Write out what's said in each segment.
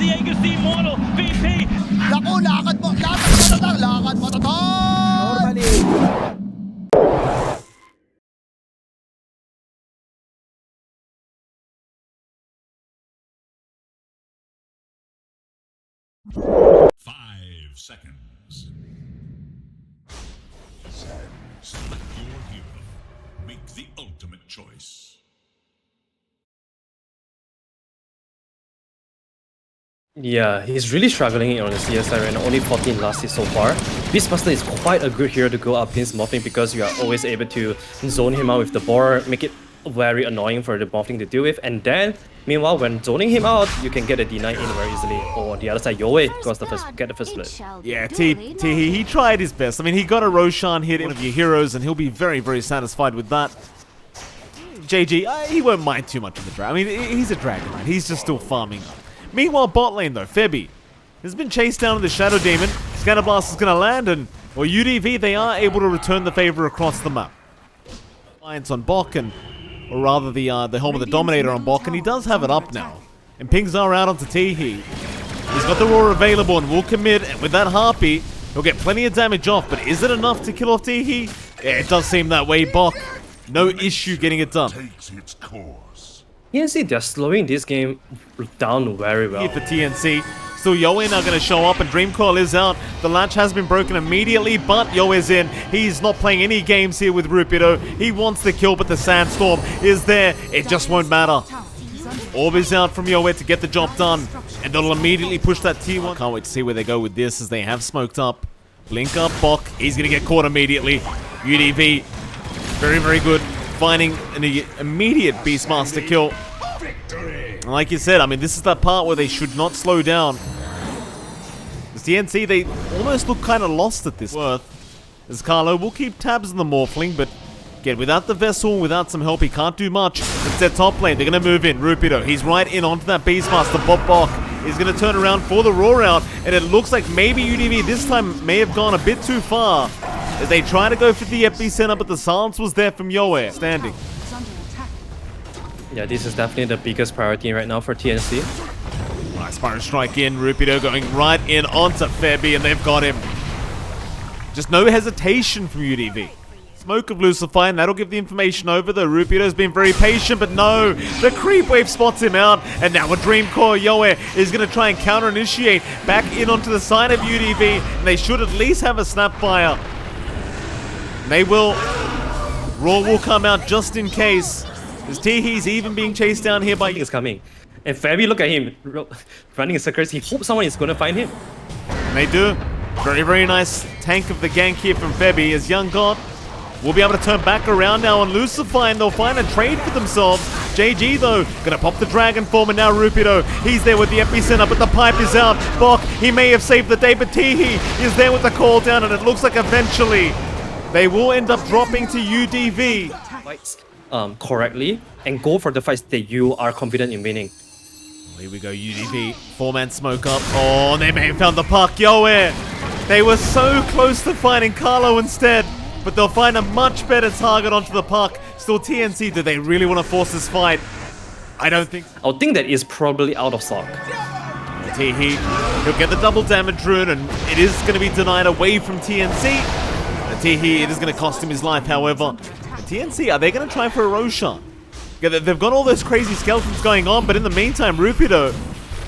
Diego's the immortal VP. Naku, lakad mo tatang, lakad mo tatang! Normally. Seconds. Select your hero. Make the ultimate choice. Yeah, he's really struggling on the CS side right now, only 14 last hit so far. Beastmaster is quite a good hero to go up against Morphling because you are always able to zone him out with the board, make it very annoying for the Morphling to deal with, and then meanwhile when zoning him out, you can get a D9 in very easily. Or on the other side, Yowie get the first split. Yeah, he tried his best. I mean, he got a Roshan hit in one of your heroes, and he'll be very, very satisfied with that. JG, he won't mind too much of the dragon. I mean, he's a dragon, right? He's just still farming up. Meanwhile, bot lane though, Febby has been chased down to the Shadow Demon. Scatterblast is going to land, and or UDV, they are able to return the favor across the map. Alliance on Bok, and or rather the Helm of the Dominator on Bok, and he does have it up now. And pings are out onto Teehee. He's got the Roar available and will commit, and with that Harpy, he'll get plenty of damage off, but is it enough to kill off Teehee? Yeah, it does seem that way. Bok, no issue getting it done. TNC, they're slowing this game down very well. Here for TNC. Still, Yowie now going to show up, and Dreamcoil is out. The latch has been broken immediately, but Yowi's in. He's not playing any games here with Rupido. He wants the kill, but the Sandstorm is there. It just won't matter. Orb is out from Yowie to get the job done, and they'll immediately push that T1. Can't wait to see where they go with this, as they have smoked up. Blink up, Bok. He's going to get caught immediately. UDV, very, very good. Finding an immediate Beastmaster kill. Like you said, I mean, this is that part where they should not slow down. As TNC, they almost look kind of lost at this worth. As Carlo will keep tabs on the Morphling, but again, without the Vessel, without some help, he can't do much. Instead, top lane, they're going to move in. Rupido, he's right in onto that Beastmaster. Bok is going to turn around for the Roar out, and it looks like maybe UDV this time may have gone a bit too far as they try to go for the epicenter, but the silence was there from Yowie standing. Yeah, this is definitely the biggest priority right now for TNC. Nice Spiral Strike in, Rupido going right in onto Febby, and they've got him. Just no hesitation from UDV. Smoke of Lucifer, and that'll give the information over, though Rupido's been very patient, but no, the creep wave spots him out, and now a Dreamcore Yowie is going to try and counter-initiate back in onto the side of UDV, and they should at least have a Snapfire. And they will. Roar will come out just in case. As Teehee's even being chased down here by... Is coming. And Febby, look at him, running in circles. He hopes someone is going to find him. And they do. Very, very nice tank of the gank here from Febby, as Young God will be able to turn back around now on Lucifer, and they'll find a trade for themselves. JG, though, gonna pop the Dragon Form, and now Rupido, he's there with the epicenter, but the pipe is out. Bok, he may have saved the day, but Teehee is there with the call down, and it looks like eventually they will end up dropping to UDV. Fights correctly and go for the fights that you are confident in winning. Here we go, UDV, 4-man smoke up. Oh, they may have found the puck. Yowie, they were so close to finding Carlo instead, but they'll find a much better target onto the puck. Still, TNC, do they really want to force this fight? I don't think so. I think that is probably out of stock. Teehee, he'll get the double damage rune, and it is going to be denied away from TNC. Teehee, it is going to cost him his life, however. TNC, are they going to try for a Roshan? Yeah, they've got all those crazy skeletons going on, but in the meantime, Rupido,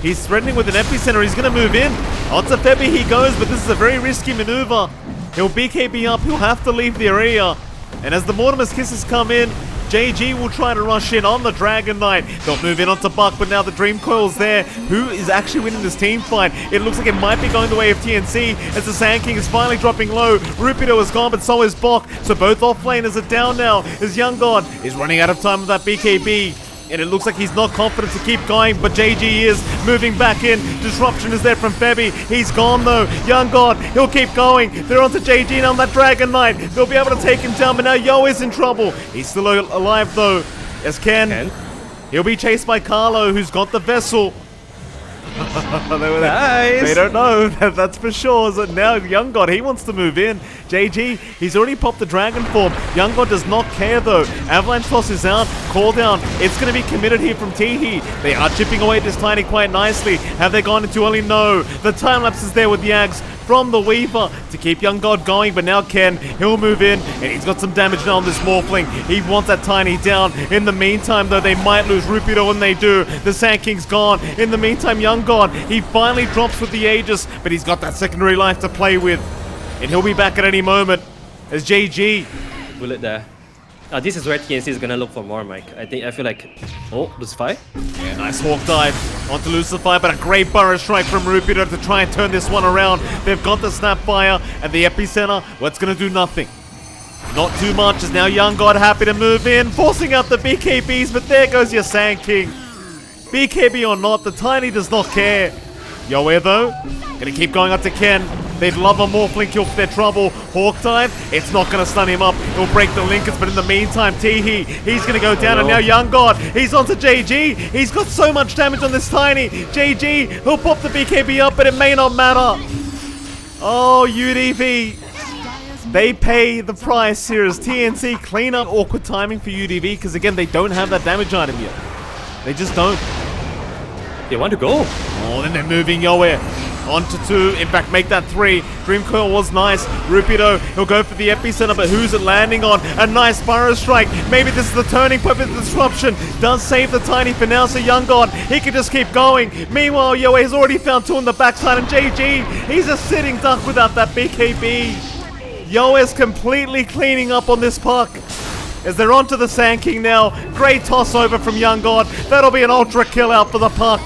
he's threatening with an epicenter. He's going to move in. Onto Febby he goes, but this is a very risky maneuver. He'll BKB up. He'll have to leave the area. And as the Mortimer's Kisses come in, JG will try to rush in on the Dragon Knight. They'll move in onto Buck, but now the Dream Coil's there. Who is actually winning this team fight? It looks like it might be going the way of TNC as the Sand King is finally dropping low. Rupido is gone, but so is Bok. So both offlaners are down now as Young God is running out of time with that BKB. And it looks like he's not confident to keep going, but JG is moving back in. Disruption is there from Febby. He's gone though. Young God, he'll keep going. They're onto JG now on that Dragon Knight. They'll be able to take him down, but now Yo is in trouble. He's still alive though. As Ken. He'll be chased by Carlo, who's got the Vessel. Nice. They don't know, that's for sure. So now Young God, he wants to move in. JG, he's already popped the Dragon Form. Young God does not care though. Avalanche Toss is out. Call down. It's going to be committed here from Teehee. They are chipping away at this Tiny quite nicely. Have they gone into early? No. The time lapse is there with Yags from the Weaver to keep Young God going, but now Ken, he'll move in, and he's got some damage now on this Morphling. He wants that Tiny down. In the meantime, though, they might lose Rupido when they do. The Sand King's gone. In the meantime, Young God, he finally drops with the Aegis, but he's got that secondary life to play with, and he'll be back at any moment as JG. Bullet there. This is where TNC is gonna look for more, Mike. I feel like... Oh, Lucify? Yeah, nice Hawk dive onto Lucify, but a great Burrow Strike from Rupido to try and turn this one around. They've got the Snapfire and the Epicenter. Well, it's going to do nothing. Not too much, as now Young God happy to move in, forcing out the BKBs, but there goes your Sand King. BKB or not, the Tiny does not care. Yoe though, gonna keep going up to Ken. They'd love a Morphling kill for their trouble. Hawk dive, it's not gonna stun him up. He'll break the Linkers, but in the meantime, Teehee, he's gonna go down, and now Young God, he's onto JG. He's got so much damage on this Tiny. JG, he'll pop the BKB up, but it may not matter. Oh, UDV. They pay the price here as TNC clean up awkward timing for UDV, because again, they don't have that damage item yet. They just don't. They want to go. Oh, then they're moving Yoe onto 2. In fact, make that 3. Dream Coil was nice. Rupido, he'll go for the Epicenter, but who's it landing on? A nice Burrow Strike. Maybe this is the turning point, but the disruption does save the Tiny for now, so Young God, he can just keep going. Meanwhile, Yoe has already found 2 on the backside, and JG, he's a sitting duck without that BKB. Yoe is completely cleaning up on this puck. As they're onto the Sand King now. Great toss over from Young God. That'll be an ultra kill out for the puck.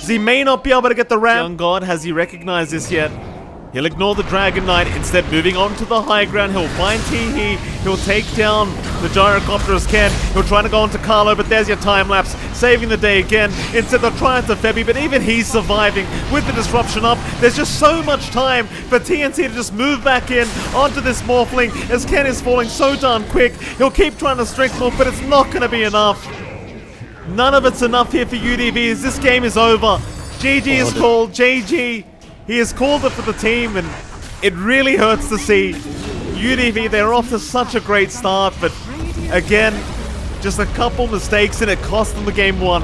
He may not be able to get the ramp. Young God, has he recognized this yet? He'll ignore the Dragon Knight, instead moving on to the high ground. He'll find Teehee. He'll take down the Gyrocopter as Ken. He'll try to go onto Carlo, but there's your time lapse, saving the day again. Instead they'll try into Febby, but even he's surviving with the disruption up. There's just so much time for TNC to just move back in onto this Morphling as Ken is falling so darn quick. He'll keep trying to strength morph, but it's not going to be enough. None of it's enough here for UDV as this game is over. GG is called. JG, he has called it for the team, and it really hurts to see UDV. They're off to such a great start, but again, just a couple mistakes and it cost them the game 1.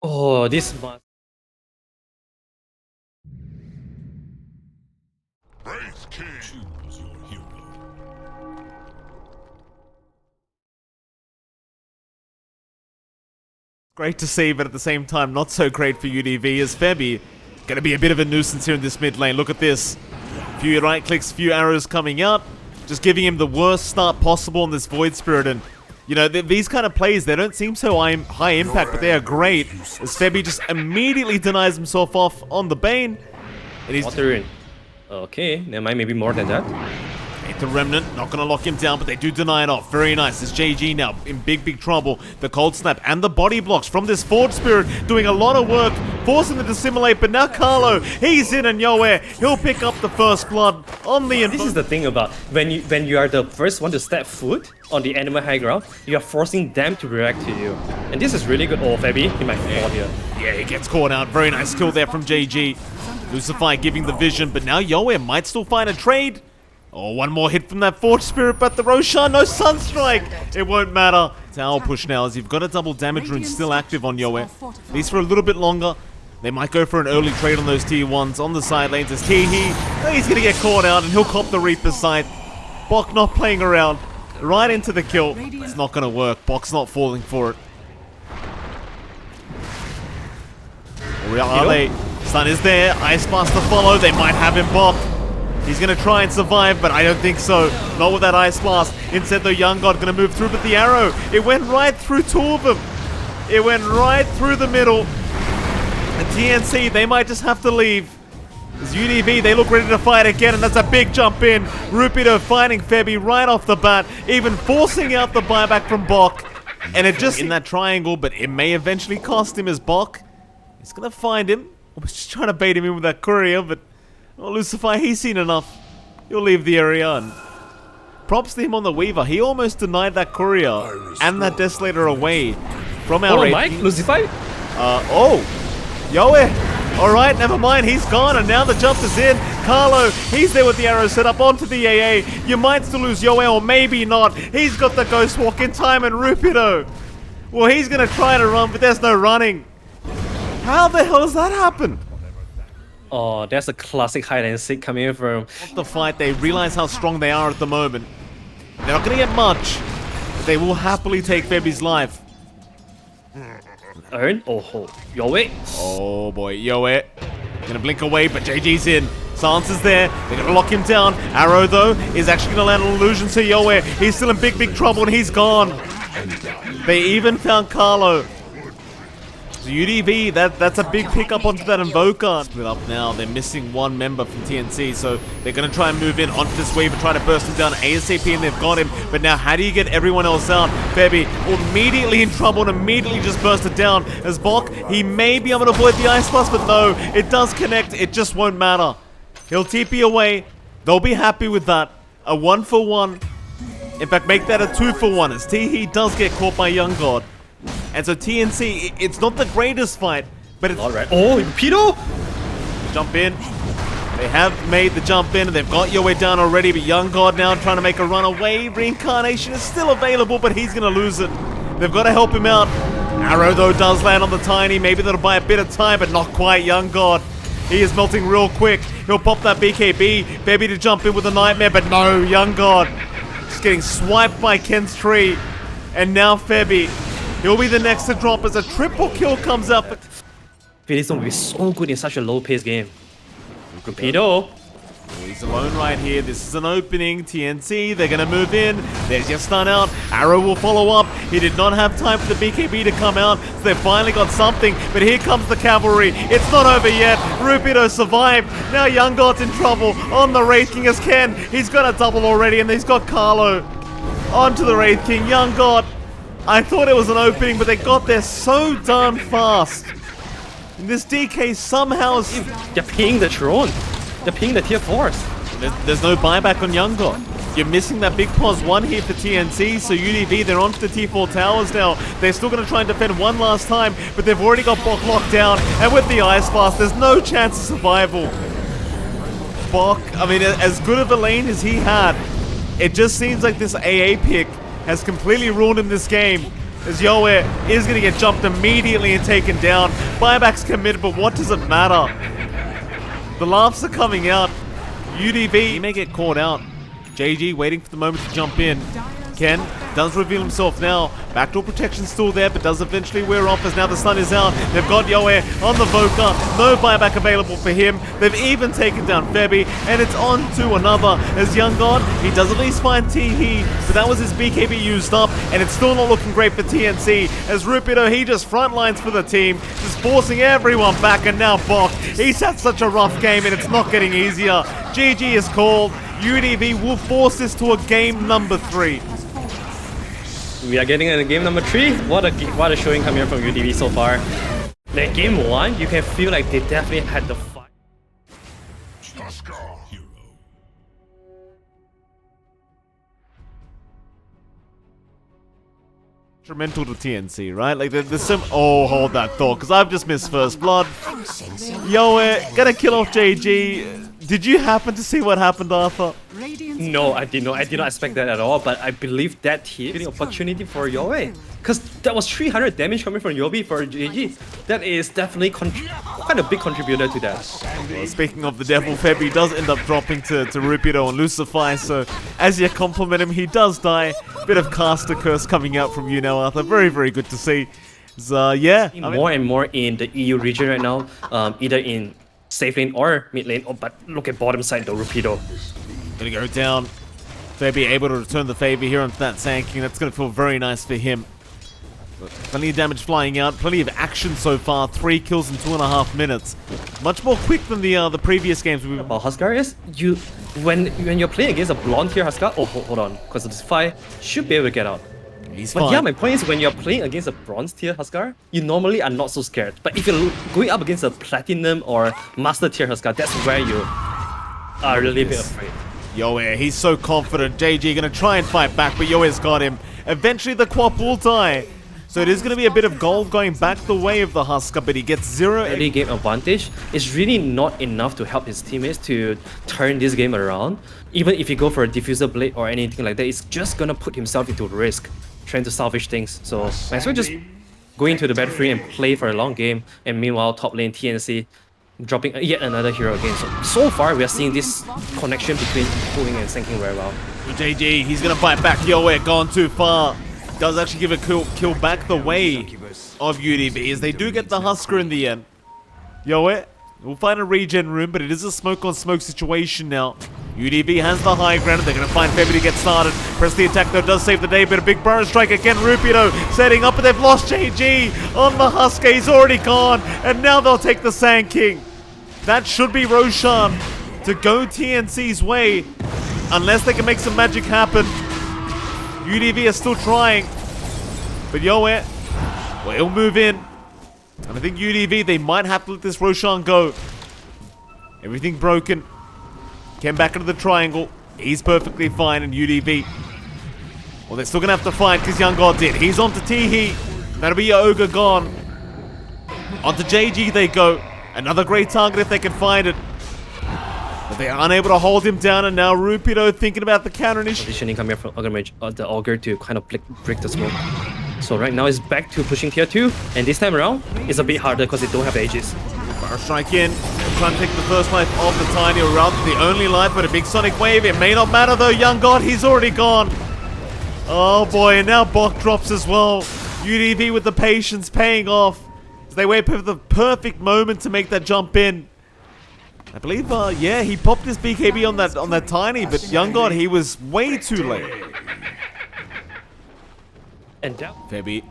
Oh, this must... Wraith King. Choose your hero. Great to see, but at the same time, not so great for UDV as Febby going to be a bit of a nuisance here in this mid lane. Look at this. Few right clicks, few arrows coming out. Just giving him the worst start possible on this Void Spirit. And, you know, these kind of plays, they don't seem so high impact, but they are great. As Febby just immediately denies himself off on the Bane. And he's... Water in. Okay, never mind, maybe more than that. The Remnant, not going to lock him down, but they do deny it off. Very nice. It's JG now in big trouble. The Cold Snap and the body blocks from this Forge Spirit doing a lot of work, forcing them to dissimulate. But now Carlo, he's in, and Yoe, he'll pick up the first blood on the... This is the thing about when you are the first one to step foot on the enemy high ground, you are forcing them to react to you. And this is really good. Oh, Febby, he might fall here. Yeah, he gets caught out. Very nice kill there from JG. Lucify giving the vision, but now Yoe might still find a trade. Oh, one more hit from that Forge Spirit, but the Roshan, no Sunstrike! It won't matter. Tower push now, as you've got a double damage rune still active on Yoe. At least for a little bit longer. They might go for an early trade on those tier 1s on the side lanes as Teehee. He's gonna get caught out and he'll cop the Reaper's Scythe. Bok not playing around. Right into the kill. It's not gonna work. Bok's not falling for it. Where are they? Stun is there. Ice Blast to follow. They might have him Bok. He's going to try and survive, but I don't think so. Not with that Ice Blast. Instead, the Young God going to move through, but the arrow, it went right through 2 of them. It went right through the middle. And TNC, they might just have to leave. As UDV, they look ready to fight again, and that's a big jump in. Rupido finding Febby right off the bat, even forcing out the buyback from Bok. And it just in that triangle, but it may eventually cost him as Bok. He's going to find him. I was just trying to bait him in with that courier, but... Well, Lucify, he's seen enough. He'll leave the area, and props to him on the Weaver. He almost denied that courier and that Desolator away from our Mike, Lucify? Yoe. Alright, never mind, he's gone, and now the jump is in. Carlo, he's there with the arrow set up onto the AA. You might still lose Yoe, or maybe not. He's got the Ghost Walk in time, and Rupido, well, he's gonna try to run, but there's no running. How the hell does that happen? Oh, there's a classic hide and seek coming from The fight, they realize how strong they are at the moment. They're not gonna get much, but they will happily take Febi's life. Earn. Oh, Yoe. Oh boy, Yoe. Gonna blink away, but JG's in. Silence is there. They're gonna lock him down. Arrow, though, is actually gonna land an illusion to Yoe. He's still in big trouble, and he's gone. They even found Carlo. So UDV, that's a big pickup onto that Invoker. Split up now. They're missing one member from TNC, so they're going to try and move in onto this wave and try to burst him down ASAP, and they've got him. But now, how do you get everyone else out? Febi immediately in trouble and immediately just bursted down. As Bok, he may be able to avoid the Ice Blast, but no, it does connect. It just won't matter. He'll TP away. They'll be happy with that. A 1-for-1. In fact, make that a 2-for-1, as Teehee does get caught by Young God. And so TNC, it's not the greatest fight, but it's... Alright. Oh, Pedo! Jump in. They have made the jump in, and they've got Yoe down already, but Young God now trying to make a run away. Reincarnation is still available, but he's going to lose it. They've got to help him out. Arrow, though, does land on the Tiny. Maybe that'll buy a bit of time, but not quite. Young God, he is melting real quick. He'll pop that BKB. Febi to jump in with a Nightmare, but no, Young God just getting swiped by Ken's tree. And now Febi, he'll be the next to drop as a triple kill comes up. Febi's gonna be so good in such a low-paced game. Pedo. He's alone right here. This is an opening. TNC, they're going to move in. There's your stun out. Arrow will follow up. He did not have time for the BKB to come out, so they finally got something. But here comes the cavalry. It's not over yet. Rupido survived. Now Young God's in trouble on the Wraith King as Ken. He's got a double already, and he's got Carlo onto the Wraith King. Young God, I thought it was an opening, but they got there so darn fast. And this DK somehow is... They're pinging the Throne. They're pinging the tier 4s. There's no buyback on Young God. You're missing that big pause one here for TNC, so UDV, they're onto the T4 towers now. They're still going to try and defend one last time, but they've already got Bok locked down, and with the Ice Blast, there's no chance of survival. Bok, I mean, as good of a lane as he had, it just seems like this AA pick has completely ruined him this game, as Yoe is going to get jumped immediately and taken down. Buyback's committed, but what does it matter? The laughs are coming out. UDV, he may get caught out. JG waiting for the moment to jump in. Ken does reveal himself now. Backdoor protection still there, but does eventually wear off as now the sun is out. They've got Yoe on the Voka. No buyback available for him. They've even taken down Febi, and it's on to another. As Young God, he does at least find Teehee, but that was his BKB used up, and it's still not looking great for TNC. As Rupido, he just frontlines for the team, just forcing everyone back, and now Bok. He's had such a rough game, and it's not getting easier. GG is called. UDV will force this to a game number 3. We are getting into game number 3. What a showing coming here from UDV so far. Like game 1, you can feel like they definitely had the fight. Hero. Detrimental to TNC, right? Like there's some... Oh, hold that thought, because I've just missed first blood. Yoe, gonna kill off JG. Did you happen to see what happened, Arthur? No, I did not. I did not expect that at all. But I believe that here an opportunity for Yoe, because that was 300 damage coming from Yobi for JG. That is definitely quite a big contributor to that. Well, speaking of the devil, Febi does end up dropping to Rupido and Lucify. So as you compliment him, he does die. Bit of caster curse coming out from you now, Arthur. Very, very good to see. So yeah, More and more in the EU region right now, either in safe lane or mid lane. Oh, but look at bottom side though, Rupido. Gonna go down. Febi able to return the favor here onto that Sand King. That's gonna feel very nice for him. Plenty of damage flying out, plenty of action so far. 3 kills in 2.5 minutes. Much more quick than the previous games. About Huskar is when you're playing against a blonde tier Huskar. Oh, hold on, because of this fight, should be able to get out. He's But fine. yeah, my point is when you're playing against a bronze tier Huskar, you normally are not so scared. But if you're going up against a platinum or master tier Huskar, that's where you are a little bit afraid. Yoe, he's so confident. JG gonna try and fight back, but Yoe's got him. Eventually the Quap will die. So it is going to be a bit of gold going back the way of the Husker, but he gets 0 early game advantage is really not enough to help his teammates to turn this game around. Even if he go for a diffuser blade or anything like that, it's just gonna put himself into risk trying to salvage things. So might as well just go into the B03 and play for a long game. And meanwhile, top lane TNC dropping yet another hero again. So far we are seeing this connection between pulling and sinking very well. JG, he's going to fight back. Yoe, gone too far. Does actually give a kill back the way of UDB as they do get the Husker in the end. Yoe, we'll find a regen room, but it is a smoke on smoke situation now. UDB has the high ground. They're going to find Febby to get started. Press the attack though does save the day, but a big burrow strike again. Rupido setting up, but they've lost JG on the Husker. He's already gone, and now they'll take the Sand King. That should be Roshan to go TNC's way, unless they can make some magic happen. UDB are still trying, but Yoe, well, he'll move in. And I think UDB, they might have to let this Roshan go. Everything broken. Came back into the triangle. He's perfectly fine, and UDB, well, they're still going to have to fight because Young God did. He's on to Teehee. That'll be your Ogre gone. Onto JG they go. Another great target if they can find it. But they are unable to hold him down, and now Rupido thinking about the counter initiative. Positioning coming up from the Augur to kind of break the smoke. So right now it's back to pushing tier 2, and this time around it's a bit harder because they don't have Aegis. Fire strike in, trying to take the first life of the Tiny, or rather the only life, but a big sonic wave. It may not matter though. Young God, he's already gone. Oh boy, and now Bok drops as well. UDB with the patience paying off as they wait for the perfect moment to make that jump in. I believe, yeah, he popped his BKB on that Tiny, but Young God, he was way too late. And down. Febby,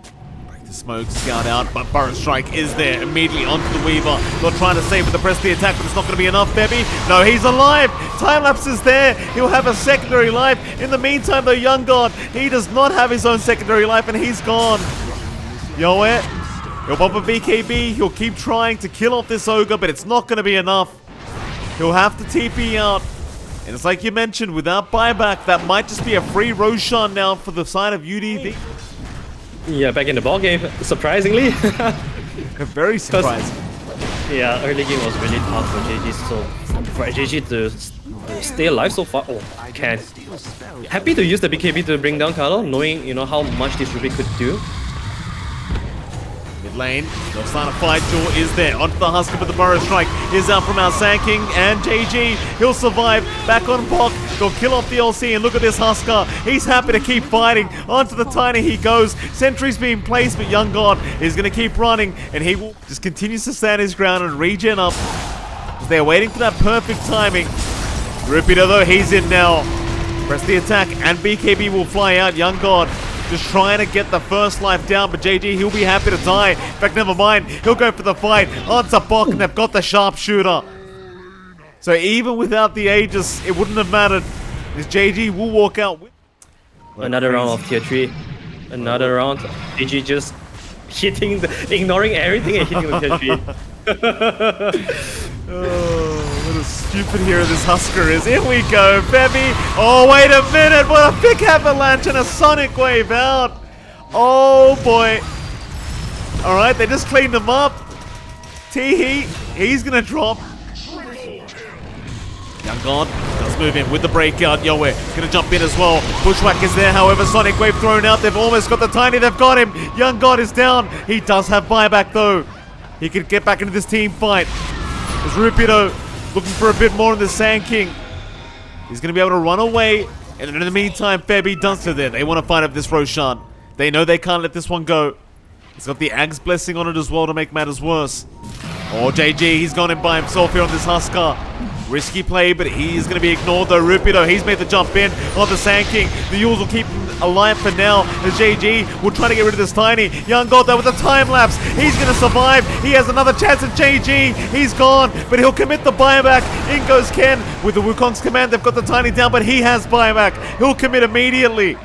break the smoke, scout out, but Burrow Strike is there immediately onto the Weaver. They're trying to save with the press the attack, but it's not going to be enough, Febby. No, he's alive. Time lapse is there. He'll have a secondary life. In the meantime, though, Young God, he does not have his own secondary life, and he's gone. Yoe, he'll pop a BKB. He'll keep trying to kill off this Ogre, but it's not going to be enough. He'll have to TP out. And it's like you mentioned, without buyback, that might just be a free Roshan now for the side of UDB. Yeah, back in the ball game, surprisingly. Very surprising. Yeah, early game was really tough for JG, so for JG to stay alive so far, oh, can. Happy to use the BKB to bring down Carlo, knowing, you know, how much this Ruby could do. Mid lane, they'll start a fight. Jaw is there. Onto the Husker, but the Burrow Strike is out from our Sand King, and JG, he'll survive. Back on Bok, they'll kill off the LC, and look at this Husker. He's happy to keep fighting. Onto the Tiny he goes. Sentry's being placed, but Young God is going to keep running, and he will just continues to stand his ground and regen up. They're waiting for that perfect timing. Rupido though, he's in now. Press the attack, and BKB will fly out. Young God just trying to get the first life down, but JG, he'll be happy to die. In fact, never mind. He'll go for the fight. Onto Bok, and they've got the sharpshooter. So even without the Aegis, it wouldn't have mattered. This JG will walk out with... Another round of tier 3. Another round. JG just ignoring everything and hitting with tier 3. Oh, what a stupid hero this Husker is. Here we go, Febby. Oh, wait a minute. What a big avalanche and a sonic wave out. Oh, boy. All right, they just cleaned him up. Teehee, he's going to drop. Young God does move in with the breakout. Yoe going to jump in as well. Bushwhack is there, however, sonic wave thrown out. They've almost got the Tiny. They've got him. Young God is down. He does have buyback, though. He could get back into this team fight. There's Rupido looking for a bit more in the Sand King. He's going to be able to run away. And in the meantime, Febby Dunster there. They want to fight up this Roshan. They know they can't let this one go. He's got the Ag's blessing on it as well to make matters worse. Oh, JG, he's gone in by himself here on this Husker. Risky play, but he's going to be ignored though. Rupido, he's made the jump in on the Sand King. The Yules will keep him alive for now. As JG will try to get rid of this Tiny. Young God though with a time lapse. He's going to survive. He has another chance at JG. He's gone, but he'll commit the buyback. In goes Ken with the Wukong's command. They've got the Tiny down, but he has buyback. He'll commit immediately.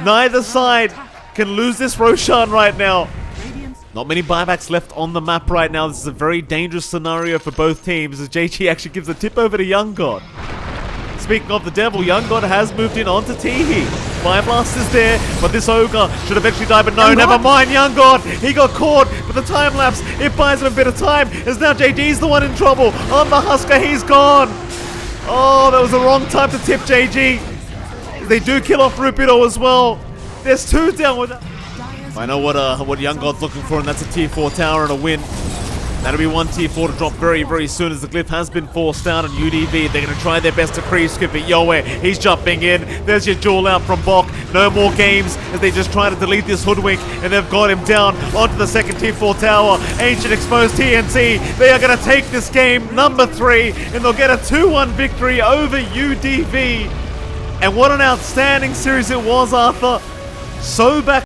Neither side can lose this Roshan right now. Not many buybacks left on the map right now. This is a very dangerous scenario for both teams as JG actually gives the tip over to Young God. Speaking of the devil, Young God has moved in onto Teehee. Fire Blast is there, but this Ogre should eventually die, but no, never mind, Young God. He got caught, but the time lapse, it buys him a bit of time, as now JG's the one in trouble. On the Husker, he's gone. Oh, that was the wrong time to tip JG. They do kill off Rupido as well. There's 2 down with that. I know what Young God's looking for, and that's a tier 4 tower and a win. That'll be 1 tier 4 to drop very, very soon as the glyph has been forced down on UDV. They're going to try their best to pre-skip it. Yoe, he's jumping in. There's your duel out from Bok. No more games as they just try to delete this hoodwink, and they've got him down onto the second tier 4 tower. Ancient exposed TNC. They are going to take this game, number 3, and they'll get a 2-1 victory over UDV. And what an outstanding series it was, Arthur. So back.